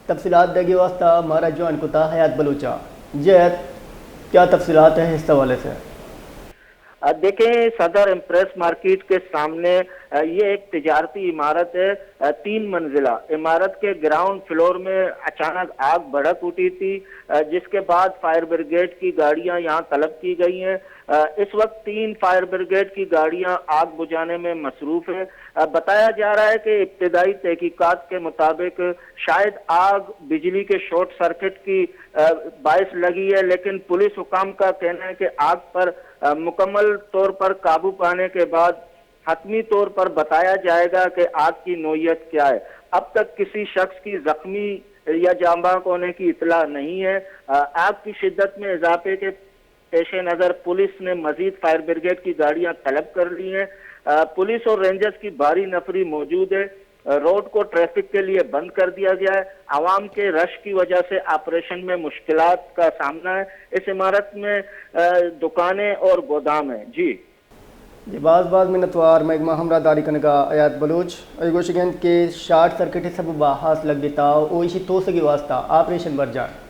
تفصیلات دے گی واسطہ ہمارا جوان کتا حیات بلوچا جیت کیا تفصیلات ہیں اس حوالے سے؟ دیکھیں صدر امپریس مارکیٹ کے سامنے یہ ایک تجارتی عمارت ہے، 3 منزلہ عمارت کے گراؤنڈ فلور میں اچانک آگ بھڑک اٹھی تھی، جس کے بعد فائر بریگیڈ کی گاڑیاں یہاں طلب کی گئی ہیں۔ اس وقت 3 فائر بریگیڈ کی گاڑیاں آگ بجھانے میں مصروف ہیں۔ بتایا جا رہا ہے کہ ابتدائی تحقیقات کے مطابق شاید آگ بجلی کے شارٹ سرکٹ کی باعث لگی ہے، لیکن پولیس حکام کا کہنا ہے کہ آگ پر مکمل طور پر قابو پانے کے بعد حتمی طور پر بتایا جائے گا کہ آگ کی نوعیت کیا ہے۔ اب تک کسی شخص کی زخمی یا جاں بحق ہونے کی اطلاع نہیں ہے۔ آگ کی شدت میں اضافے کے پیش نظر پولیس نے مزید فائر بریگیڈ کی گاڑیاں طلب کر لی ہیں۔ پولیس اور رینجرز کی بھاری نفری موجود ہے۔ روڈ کو ٹریفک کے لیے بند کر دیا گیا ہے۔ عوام کے رش کی وجہ سے آپریشن میں مشکلات کا سامنا ہے۔ اس عمارت میں دکانیں اور گودام ہیں۔ جی بعض منتوار محکمہ ہمراہ داری کنگا حیات بلوچ گوشگن کے شارٹ سرکٹ سبب حاصل لگ دیتا او اسی تو سگی واسطہ آپریشن بر جان